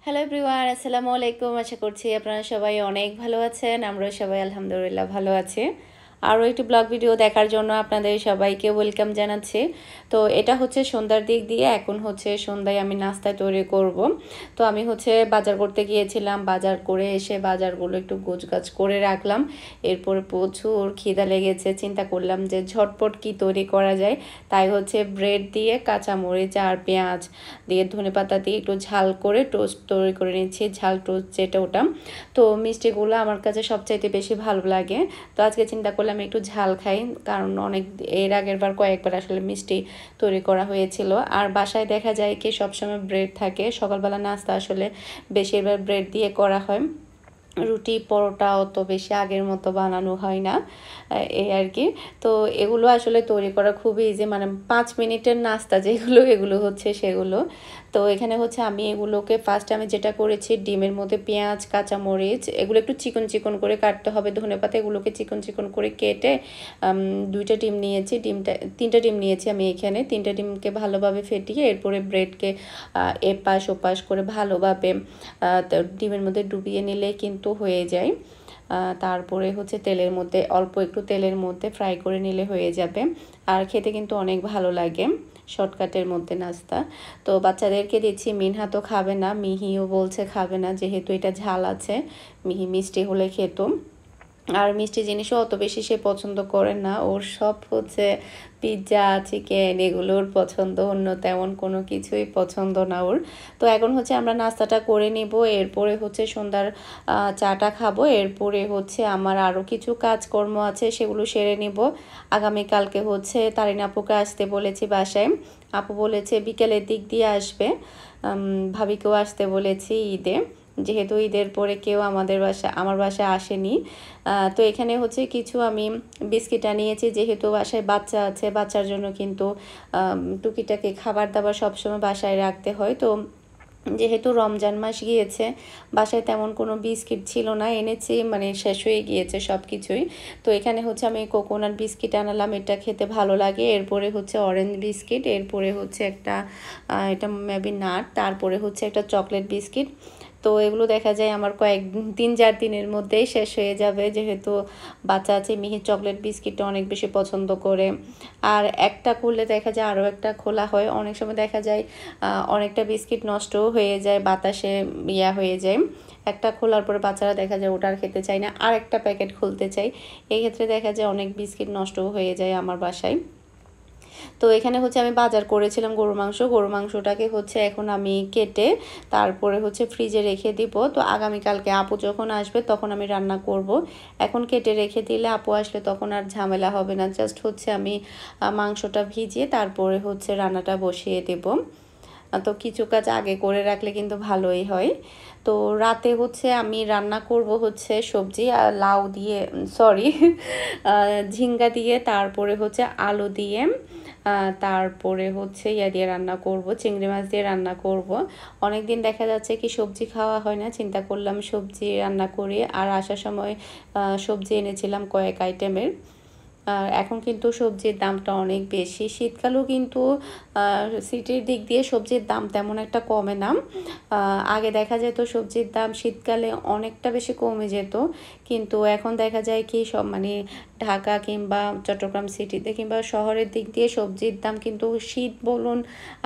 Hello everyone, আসসালামু আলাইকুম। আশা করছি আপনারা সবাই অনেক ভালো আছেন। আমরা সবাই আলহামদুলিল্লাহ ভালো আছি। আরও একটি ব্লগ ভিডিও দেখার জন্য আপনাদের সবাইকে ওয়েলকাম জানাচ্ছি। তো এটা হচ্ছে সন্ধ্যার দিক দিয়ে, এখন হচ্ছে সন্ধ্যায় আমি নাস্তা তৈরি করব। তো আমি হচ্ছে বাজার করতে গিয়েছিলাম, বাজার করে এসে বাজারগুলো একটু গোছগাছ করে রাখলাম। এরপরে প্রচুর খিদা লেগেছে, চিন্তা করলাম যে ঝটপট কি তৈরি করা যায়। তাই হচ্ছে ব্রেড দিয়ে কাঁচামরিচ আর পেঁয়াজ দিয়ে ধনেপাতা দিয়ে একটু ঝাল করে টোস্ট তৈরি করে নিচ্ছি, ঝাল টোস্ট যেটা ওটা। তো মিষ্টিগুলো আমার কাছে সবচাইতে বেশি ভালো লাগে। তো আজকে চিন্তা করলাম একটু ঝাল খাই, কারণ এর আগের বার কয়েকবার আসলে মিষ্টি তৈরি করা হয়েছিল। আর বাসায় দেখা যায় কি সবসময় ব্রেড থাকে, সকালবেলা নাস্তা আসলে বেশিরভাগ ব্রেড দিয়ে করা হয়। রুটি পরোটা অত বেশি আগের মতো বানানো হয় না, এই আর কি। তো এগুলো আসলে তৈরি করা খুবই ইজি, মানে 5 মিনিটের নাস্তা যেগুলো, এগুলো হচ্ছে সেগুলো। তো এখানে হচ্ছে আমি এগুলোকে ফার্স্ট আমি যেটা করেছি, ডিমের মধ্যে পেঁয়াজ কাঁচামরিচ এগুলো একটু চিকন চিকন করে কাটতে হবে, ধনেপাতা এগুলোকে চিকন চিকন করে কেটে 2টা ডিম নিয়েছি, তিনটা ডিম নিয়েছি আমি এখানে। 3টা ডিমকে ভালোভাবে ফেটিয়ে এরপরে ব্রেডকে এপাশ ওপাশ করে ভালোভাবে ডিমের মধ্যে ডুবিয়ে নিলে কিন্তু হয়ে যায়। তারপরে হচ্ছে অল্প একটু তেলের মধ্যে ফ্রাই করে নিলে হয়ে যাবে। আর খেতে কিন্তু অনেক ভালো লাগে, শর্টকাটের মধ্যে নাস্তা। তো বাচ্চাদেরকে দিচ্ছি, মিনহা তো খাবে না, মিহিও বলছে খাবে না, যেহেতু এটা ঝাল আছে। মিহি মিষ্টি হলে খেত, আর মিষ্টি জিনিসও অত বেশি সে পছন্দ করে না। ওর সব হচ্ছে পিৎজা চিকেন এগুলোর পছন্দ, অন্য তেমন কোনো কিছুই পছন্দ না ওর। তো এখন হচ্ছে আমরা নাস্তাটা করে নিব, এরপরে হচ্ছে সন্ধ্যার চাটা খাবো। এরপরে হচ্ছে আমার আরও কিছু কাজকর্ম আছে, সেগুলো সেরে নিব। আগামীকালকে হচ্ছে তারিন আপুকে আসতে বলেছি বাসায়। আপু বলেছে বিকেলের দিক দিয়ে আসবে, ভাবিকেও আসতে বলেছি ঈদে, যেহেতু ঈদের পরে কেউ আমার বাসায় আসেনি। তো এখানে হচ্ছে কিছু আমি বিস্কিট আনিয়েছি, যেহেতু বাসায় বাচ্চা আছে, বাচ্চার জন্য কিন্তু টুকিটাকি খাবার দাবার সবসময় বাসায় রাখতে হয়। তো যেহেতু রমজান মাস গিয়েছে, বাসায় তেমন কোনো বিস্কিট ছিল না, এনেছি মানে শেষ হয়ে গিয়েছে সব কিছুই। তো এখানে হচ্ছে আমি কোকোনাট বিস্কিট আনালাম, এটা খেতে ভালো লাগে। এরপরে হচ্ছে অরেঞ্জ বিস্কিট, এরপরে হচ্ছে এটা মেবি নাট, তারপরে হচ্ছে একটা চকলেট বিস্কিট। তো এগুলো দেখা যায় আমার 3-4 দিনের মধ্যেই শেষ হয়ে যাবে, যেহেতু বাচ্চা আছে। মিহি চকলেট বিস্কিটটা অনেক বেশি পছন্দ করে। আর একটা খুললে দেখা যায় আরও একটা খোলা হয়, অনেক সময় দেখা যায় অনেকটা বিস্কিট নষ্টও হয়ে যায়, বাতাসে হয়ে যায়। একটা খোলার পরে বাচ্চারা দেখা যায় ওটা আর খেতে চায় না, আর একটা প্যাকেট খুলতে চাই। এই ক্ষেত্রে দেখা যায় অনেক বিস্কিট নষ্টও হয়ে যায় আমার বাসায়। তো এখানে হচ্ছে আমি বাজার করেছিলাম গরু মাংসটাকে হচ্ছে এখন আমি কেটে তারপরে হচ্ছে ফ্রিজে রেখে দিব। তো আগামীকালকে আপু যখন আসবে তখন আমি রান্না করব। এখন কেটে রেখে দিলে আপু আসলে তখন আর ঝামেলা হবে না, জাস্ট হচ্ছে আমি মাংসটা ভিজিয়ে তারপরে হচ্ছে রান্নাটা বসিয়ে দেব। তো কিছু কাজ আগে করে রাখলে কিন্তু ভালোই হয়। তো রাতে হচ্ছে আমি রান্না করব হচ্ছে সবজি লাউ দিয়ে, সরি, ঝিঙ্গা দিয়ে, তারপরে হচ্ছে আলু দিয়ে, তারপরে হচ্ছে দিয়ে রান্না করব, চিংড়ি মাছ দিয়ে রান্না করব। অনেক দিন দেখা যাচ্ছে কি সবজি খাওয়া হয় না, চিন্তা করলাম সবজি রান্না করি। আর আসার সময় সবজি এনেছিলাম কয়েক আইটেমের। এখন কিন্তু সবজির দামটা অনেক বেশি, শীতকালেও কিন্তু সিটির দিক দিয়ে সবজির দাম তেমন একটা কমে না। আগে দেখা যেত সবজির দাম শীতকালে অনেকটা বেশি কমে যেত, কিন্তু এখন দেখা যায় কি সব মানে ঢাকা কিংবা চট্টগ্রাম সিটিতে কিংবা শহরের দিক দিয়ে সবজির দাম কিন্তু শীত বলুন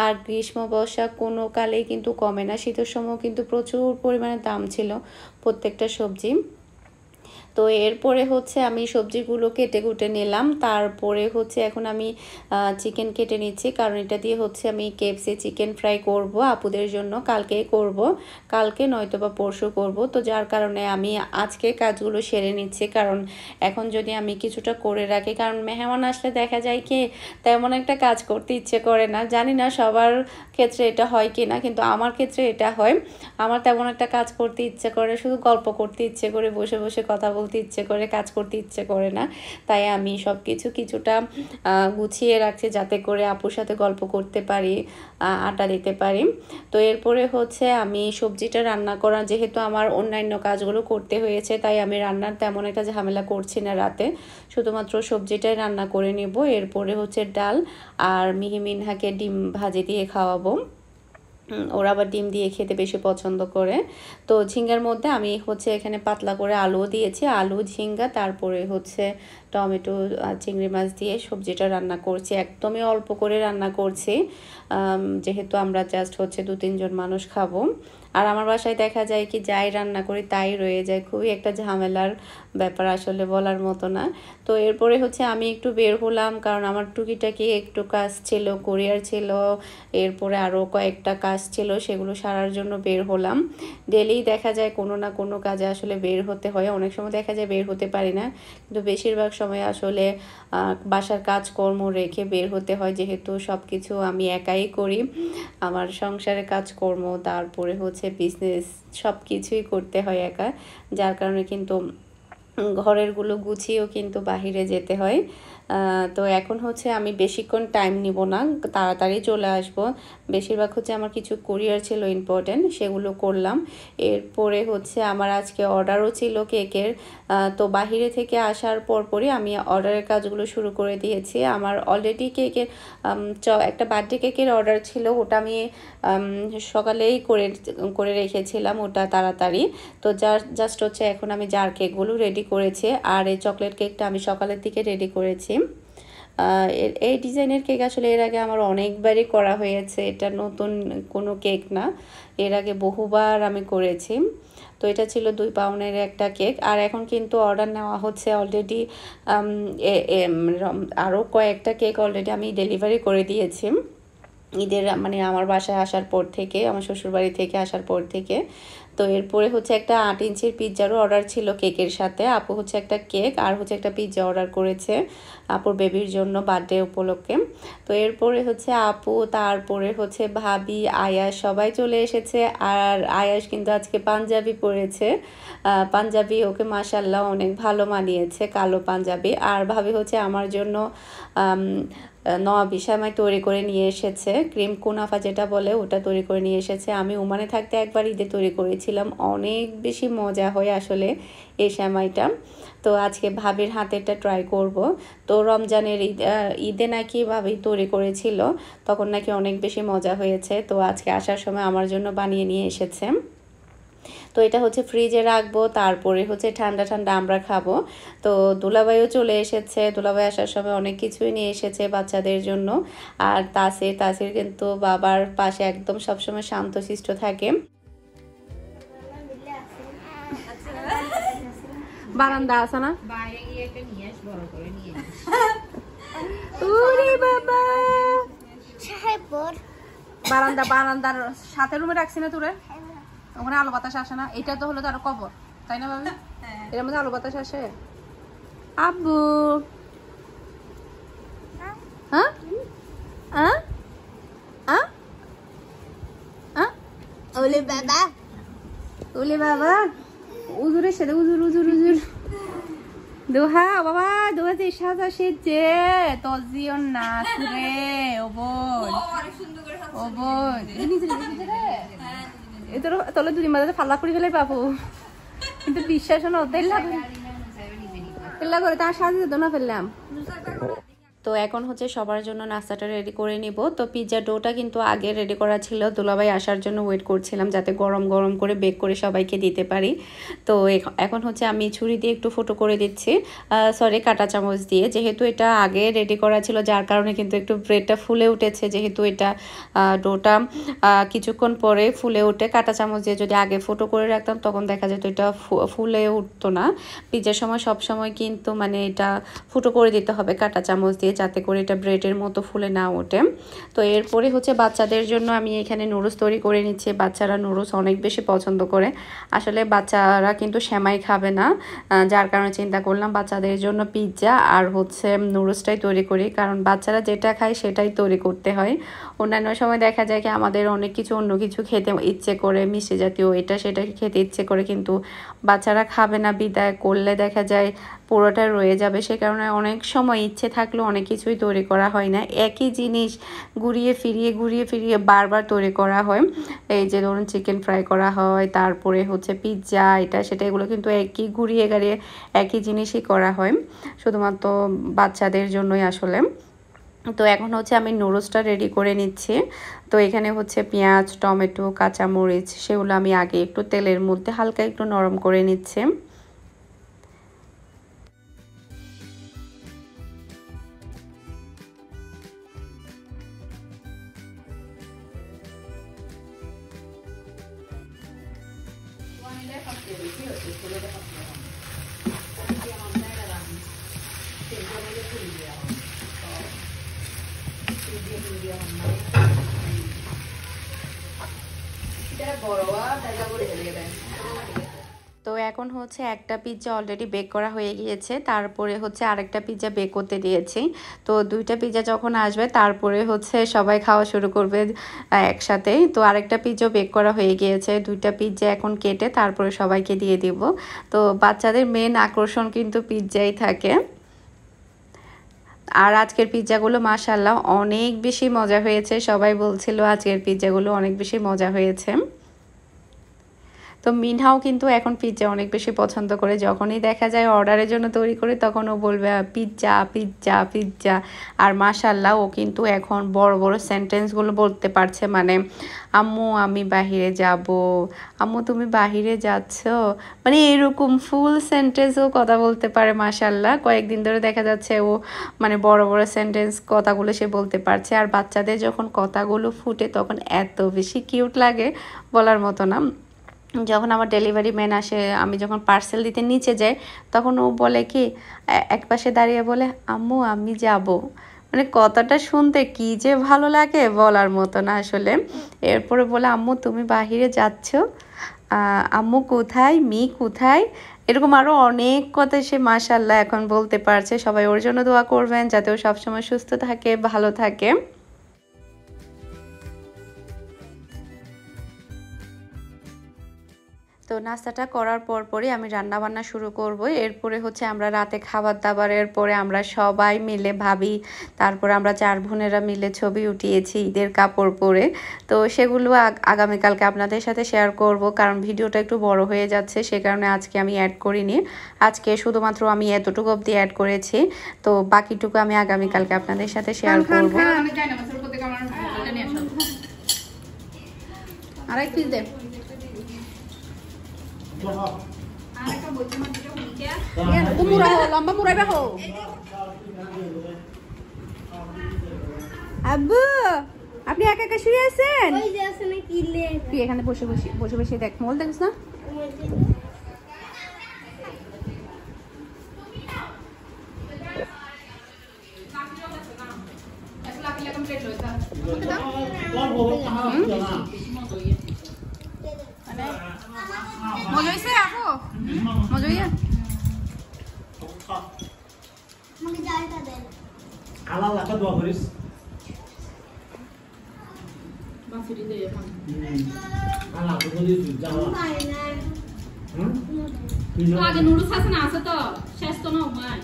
আর গ্রীষ্ম বর্ষা কোনো কালেই কিন্তু কমে না। শীতের সময় কিন্তু প্রচুর পরিমাণে দাম ছিল প্রত্যেকটা সবজি। তো এরপরে হচ্ছে আমি সবজিগুলো কেটে কুটে নিলাম, তারপরে হচ্ছে এখন আমি চিকেন কেটে নিচ্ছি, কারণ এটা দিয়ে হচ্ছে আমি কেএফসি চিকেন ফ্রাই করব আপুদের জন্য, কালকেই করব, কালকে নয়তো বা পরশু করব। তো যার কারণে আমি আজকে কাজগুলো সেরে নিচ্ছি, কারণ এখন যদি আমি কিছুটা করে রাখি, কারণ মেহমান আসলে দেখা যায় কি তেমন একটা কাজ করতে ইচ্ছে করে না। জানি না সবার ক্ষেত্রে এটা হয় কি না, কিন্তু আমার ক্ষেত্রে এটা হয়। আমার তেমন একটা কাজ করতে ইচ্ছে করে, শুধু গল্প করতে ইচ্ছে করে, বসে বসে কথা বলতে ইচ্ছে করে, কাজ করতে ইচ্ছে করে না। তাই আমি সব কিছুটা গুছিয়ে রাখছি, যাতে করে আপুর সাথে গল্প করতে পারি, আড্ডা দিতে পারি। তো এরপরে হচ্ছে আমি সবজিটা রান্না করা, যেহেতু আমার অন্যান্য কাজগুলো করতে হয়েছে, তাই আমি রান্নার তেমন একটা ঝামেলা করছি না রাতে, শুধুমাত্র সবজিটাই রান্না করে নেব। এরপরে হচ্ছে ডাল আর মিহিমিনহাকে ডিম ভাজি দিয়ে খাওয়াবো। ওরা আবার ডিম দিয়ে খেতে বেশি পছন্দ করে। তো ঝিঙ্গার মধ্যে আমি হচ্ছে এখানে পাতলা করে আলুও দিয়েছি, আলু ঝিঙ্গা তারপরে হচ্ছে টমেটো চিংড়ি মাছ দিয়ে সবজিটা রান্না করছি। একদমই অল্প করে রান্না করছি, যেহেতু আমরা জাস্ট হচ্ছে 2-3 জন মানুষ খাবো। আর আমার বাসায় দেখা যায় কি যাই রান্না করি তাই রয়ে যায়, খুবই একটা ঝামেলার ব্যাপার, আসলে বলার মতো না। তো এরপরে হচ্ছে আমি একটু বের হলাম, কারণ আমার টুকিটাকি একটু কাজ ছিল, কুরিয়ার ছিল, এরপরে আরও কয়েকটা কাজ ছিল, সেগুলো সারার জন্য বের হলাম। ডেলি দেখা যায় কোনো না কোনো কাজে আসলে বের হতে হয়, অনেক সময় দেখা যায় বের হতে পারি না, কিন্তু বেশিরভাগ সময় আসলে বাসার কাজকর্ম রেখে বের হতে হয়, যেহেতু সব কিছু আমি একাই করি। আমার সংসারের কাজকর্ম তারপরে হচ্ছে বিজনেস সব কিছুই করতে হয় একা, যার কারণে কিন্তু ঘরেরগুলো গুছিয়েও কিন্তু বাহিরে যেতে হয়। তো এখন হচ্ছে আমি বেশিক্ষণ টাইম নিব না, তাড়াতাড়ি চলে আসব। বেশিরভাগ হচ্ছে আমার কিছু কুরিয়ার ছিল ইম্পর্টেন্ট, সেগুলো করলাম। এরপরে হচ্ছে আমার আজকে অর্ডারও ছিল কেকের, তো বাহিরে থেকে আসার পরপরই আমি অর্ডারের কাজগুলো শুরু করে দিয়েছি। আমার অলরেডি কেকের একটা বার্থডে কেকের অর্ডার ছিল, ওটা আমি সকালেই করে রেখেছিলাম, ওটা তাড়াতাড়ি। তো জাস্ট হচ্ছে এখন আমি জার কেকগুলো রেডি করেছি, আর এই চকলেট কেকটা আমি সকালের দিকে রেডি করেছি। এই ডিজাইনের কেক আসলে এর আগে আমার অনেকবারই করা হয়েছে, এটা নতুন কোনো কেক না, এর আগে বহুবার আমি করেছি। তো এটা ছিল 2 পাউন্ডের একটা কেক। আর এখন কিন্তু অর্ডার নেওয়া হচ্ছে অলরেডি, আরও কয়েকটা কেক অলরেডি আমি ডেলিভারি করে দিয়েছি ঈদের, মানে আমার বাসায় আসার পর থেকে, আমার শ্বশুরবাড়ি থেকে আসার পর থেকে। তো এরপরে হচ্ছে একটা 8 ইঞ্চির পিৎজারও অর্ডার ছিল কেকের সাথে। আপু হচ্ছে একটা কেক আর হচ্ছে একটা পিৎজা অর্ডার করেছে আপুর বেবির জন্য বার্থডে উপলক্ষে। তো এরপরে হচ্ছে আপু, তারপরে হচ্ছে ভাবি, আয়াস সবাই চলে এসেছে। আর আয়াস কিন্তু আজকে পাঞ্জাবি পরেছে, পাঞ্জাবি ওকে মাশাআল্লাহ অনেক ভালো মানিয়েছে, কালো পাঞ্জাবি। আর ভাবি হচ্ছে আমার জন্য নওয়াবি সেমাই তৈরি করে নিয়ে এসেছে, ক্রিম কুনাফা যেটা বলে ওটা তৈরি করে নিয়ে এসেছে। আমি ওমানে থাকতে একবার ঈদে তৈরি করেছিলাম, অনেক বেশি মজা হয় আসলে এই সেমাইটা। তো আজকে ভাবির হাতেরটা ট্রাই করব। তো রমজানের ঈদে নাকি ভাবি তৈরি করেছিল, তখন নাকি অনেক বেশি মজা হয়েছে। তো আজকে আসার সময় আমার জন্য বানিয়ে নিয়ে এসেছে। তো এটা হচ্ছে ফ্রিজে রাখবো, তারপরে হচ্ছে ঠান্ডা ঠান্ডা আমরা খাবো। তো দুলাভাইও চলে এসেছে, দুলাভাই আসার সময় অনেক কিছুই নিয়ে এসেছে বাচ্চাদের জন্য। আর তাসির কিন্তু বাবার পাশে একদম সবসময় শান্তশিষ্ট থাকে। বারান্দা আছে না, বাইরে গিয়ে একটা নিয়ে আস, বড় করে নিয়ে আস। ওরে বাবা, বারান্দার সাথে রুমে রাখছি না তোরে, ওখানে আলো বাতাস আসে না। এটা তো হলো তার কবর, তাই না ভাবি? এর মধ্যে আলো বাতাস আসে। আব্বু, হ্যাঁ ওলে বাবা, ওলে বাবা, উজুরের সাথে উজুর উজুর উজুর দোহা বাবা, দোহা যে সাজা সেজে তজিও না রে, ও বোন, ও বোন, এদের তলে দুদিন মাঝে ফাল্লা করে ফেলে পাবো, কিন্তু বিশ্বাস না ফেললা করে তার সাথে দোনা ফেললাম। তো এখন হচ্ছে সবার জন্য নাস্তাটা রেডি করে নিব। তো পিৎজা ডোটা কিন্তু আগে রেডি করা ছিল, দুলাভাই আসার জন্য ওয়েট করছিলাম যাতে গরম গরম করে বেক করে সবাইকে দিতে পারি। তো এখন হচ্ছে আমি ছুরি দিয়ে একটু ফুটো করে দিচ্ছি, সরি কাঁটা চামচ দিয়ে, যেহেতু এটা আগে রেডি করা ছিল যার কারণে কিন্তু একটু ব্রেডটা ফুলে উঠেছে, যেহেতু এটা ডোটা কিছুক্ষণ পরে ফুলে উঠে, কাঁটা চামচ দিয়ে যদি আগে ফুটো করে রাখতাম তখন দেখা যেত এটা ফুলে উঠতো না। পিৎজার সময় সব সময় কিন্তু মানে এটা ফুটো করে দিতে হবে কাঁটা চামচ দিয়ে, যাতে করে এটা ব্রেডের মতো ফুলে না ওঠে। তো এরপরে হচ্ছে বাচ্চাদের জন্য আমি এখানে নুডলস তৈরি করে নিচ্ছি। বাচ্চারা নুডলস অনেক বেশি পছন্দ করে, আসলে বাচ্চারা কিন্তু সেমাই খাবে না, যার কারণে চিন্তা করলাম বাচ্চাদের জন্য পিৎজা আর হচ্ছে নুডলসটাই তৈরি করি, কারণ বাচ্চারা যেটা খায় সেটাই তৈরি করতে হয়। অন্যান্য সময় দেখা যায় কি আমাদের অনেক কিছু অন্য কিছু খেতে ইচ্ছে করে, মিষ্টি জাতীয় এটা সেটা খেতে ইচ্ছে করে, কিন্তু বাচ্চারা খাবে না বিদায় করলে দেখা যায় পুরোটা রয়ে যাবে। সে কারণে অনেক সময় ইচ্ছে থাকলেও অনেক কিছুই তৈরি করা হয় না, একই জিনিস ঘুরিয়ে ফিরিয়ে বারবার তৈরি করা হয়। এই যে ধরুন চিকেন ফ্রাই করা হয়, তারপরে হচ্ছে পিৎজা এটা সেটা, এগুলো কিন্তু একই ঘুরিয়ে গাড়িয়ে একই জিনিসই করা হয়, শুধুমাত্র বাচ্চাদের জন্যই আসলে। তো এখন হচ্ছে আমি নুডলসটা রেডি করে নিচ্ছি। তো এখানে হচ্ছে পেঁয়াজ, টমেটো, কাঁচামরিচ সেগুলো আমি আগে একটু তেলের মধ্যে হালকা একটু নরম করে নিচ্ছি। তো এখন হচ্ছে একটা পিৎজা অলরেডি বেক করা হয়ে গিয়েছে, তারপরে হচ্ছে আরেকটা পিৎজা বেক করতে দিয়েছি। তো দুইটা পিৎজা যখন আসবে তারপরে হচ্ছে সবাই খাওয়া শুরু করবে একসাথেই। তো আরেকটা পিৎজা বেক করা হয়ে গিয়েছে, দুইটা পিৎজা এখন কেটে তারপরে সবাইকে দিয়ে দিব। তো বাচ্চাদের মেন আকর্ষণ কিন্তু পিৎজাই থাকে। আর আজকের পিৎজাগুলো মাশাআল্লাহ অনেক বেশি মজা হয়েছে, সবাই বলছিল আজকের পিৎজাগুলো অনেক বেশি মজা হয়েছে। তো মিনহাও কিন্তু এখন পিৎজা অনেক বেশি পছন্দ করে, যখনই দেখা যায় অর্ডারের জন্য তৈরি করে তখন ও বলবে পিৎজা পিৎজা পিৎজা। আর মাশাআল্লাহ ও কিন্তু এখন বড় বড় সেন্টেন্সগুলো বলতে পারছে, মানে আম্মু আমি বাহিরে যাব, আম্মু তুমি বাহিরে যাচ্ছ, মানে এরকম ফুল সেন্টেন্সও কথা বলতে পারে মাশাআল্লাহ। কয়েকদিন ধরে দেখা যাচ্ছে ও মানে বড় বড় সেন্টেন্স কথাগুলো সে বলতে পারছে। আর বাচ্চাদের যখন কথাগুলো ফুটে তখন এত বেশি কিউট লাগে বলার মতো না। যখন আমার ডেলিভারি ম্যান আসে, আমি যখন পার্সেল দিতে নিচে যাই তখন ও বলে কি এক পাশে দাঁড়িয়ে বলে আম্মু আমি যাব, মানে কথাটা শুনতে কি যে ভালো লাগে বলার মতো না আসলে। এরপরে বলে আম্মু তুমি বাহিরে যাচ্ছ, আম্মু কোথায়, মি কোথায়, এরকম আরও অনেক কথা সে মাশাআল্লাহ এখন বলতে পারছে। সবাই ওর জন্য দোয়া করবেন যাতে ও সবসময় সুস্থ থাকে, ভালো থাকে। তো নাস্তাটা করার পরই আমি রান্না বান্না শুরু করব। এরপরে হচ্ছে আমরা রাতে খাবার দাবারের পরে আমরা সবাই মিলে ভাবি, তারপর আমরা 4 বোনেরা মিলে ছবি উঠিয়েছি ঈদের কাপড় পরে। তো সেগুলো আগামীকালকে আপনাদের সাথে শেয়ার করব, কারণ ভিডিওটা একটু বড় হয়ে যাচ্ছে, সে কারণে আজকে আমি অ্যাড করিনি। আজকে শুধুমাত্র আমি এতটুকু অবধি অ্যাড করেছি, তো বাকিটুকু আমি আগামীকালকে আপনাদের সাথে শেয়ার করব। আরেক পিস দে। আব্বু আপনি একা একা শুয়ে আছেন? তুই এখানে বসে বসে বসে বসে দেখ, মোল দেখিস না? মজা হয়েছে আপু? মজা হইয়া আল্লাহ লাখা দোয়া করিস। আল্লাহ তো বলি তুই যাও। আগে নুডলস আছে না, আছে তো শেষ তো না মাই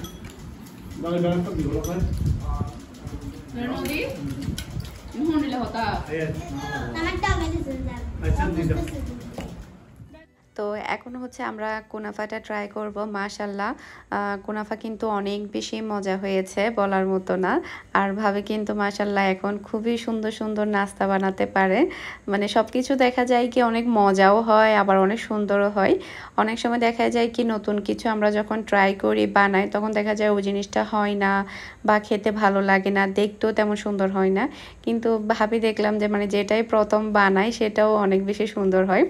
বাবা ডাক্তার তো দিবো ভাই। নদী মোহন নিলে হতা আমারটা মেডিসিন দাও। আচ্ছা দিদা। তো এখন হচ্ছে আমরা কুনাফাটা ট্রাই করব। মাশাআল্লাহ কুনাফা কিন্তু অনেক বেশি মজা হয়েছে বলার মতো না। আর ভাবে কিন্তু মাশাআল্লাহ এখন খুবই সুন্দর সুন্দর নাস্তা বানাতে পারে, মানে সব কিছু দেখা যায় কি অনেক মজাও হয় আবার অনেক সুন্দরও হয়। অনেক সময় দেখা যায় কি নতুন কিছু আমরা যখন ট্রাই করি বানাই তখন দেখা যায় ওই জিনিসটা হয় না বা খেতে ভালো লাগে না, দেখতেও তেমন সুন্দর হয় না। কিন্তু ভাবি দেখলাম যে মানে যেটাই প্রথম বানাই সেটাও অনেক বেশি সুন্দর হয়।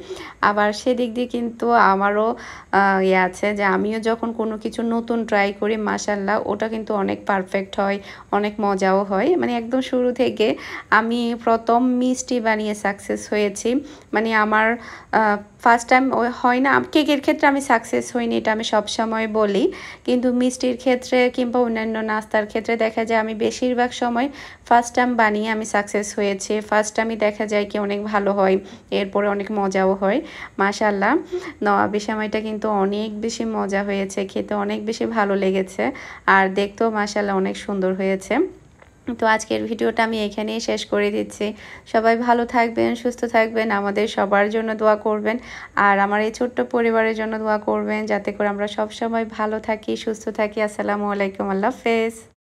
আবার সেদিক দিয়ে কিন্তু আমারও ইয়ে আছে যে আমিও যখন কোনো কিছু নতুন ট্রাই করি মাশাআল্লাহ ওটা কিন্তু অনেক পারফেক্ট হয়, অনেক মজাও হয়। মানে একদম শুরু থেকে আমি প্রথম মিষ্টি বানিয়ে সাকসেস হয়েছি, মানে আমার ফার্স্ট টাইম হয় না। কেকের ক্ষেত্রে আমি সাকসেস হইনি, এটা আমি সবসময় বলি, কিন্তু মিষ্টির ক্ষেত্রে কিংবা অন্যান্য নাস্তার ক্ষেত্রে দেখা যায় আমি বেশিরভাগ সময় ফার্স্ট টাইম বানিয়ে আমি সাকসেস হয়েছি। ফার্স্ট টাইমই দেখা যায় কি অনেক ভালো হয়, এরপরে অনেক মজাও হয় মাশাআল্লাহ। নবাবী সেমাইটা কিন্তু অনেক বেশি মজা হয়েছে, খেতে অনেক বেশি ভালো লেগেছে আর দেখতেও মাশাআল্লাহ অনেক সুন্দর হয়েছে। তো আজকের ভিডিওটা আমি এখানেই শেষ করে দিচ্ছি। সবাই ভালো থাকবেন, সুস্থ থাকবেন, আমাদের সবার জন্য দোয়া করবেন আর আমার এই ছোট্ট পরিবারের জন্য দোয়া করবেন যাতে করে আমরা সব সময় ভালো থাকি, সুস্থ থাকি। আসসালামু আলাইকুম, আল্লাহ হাফেজ।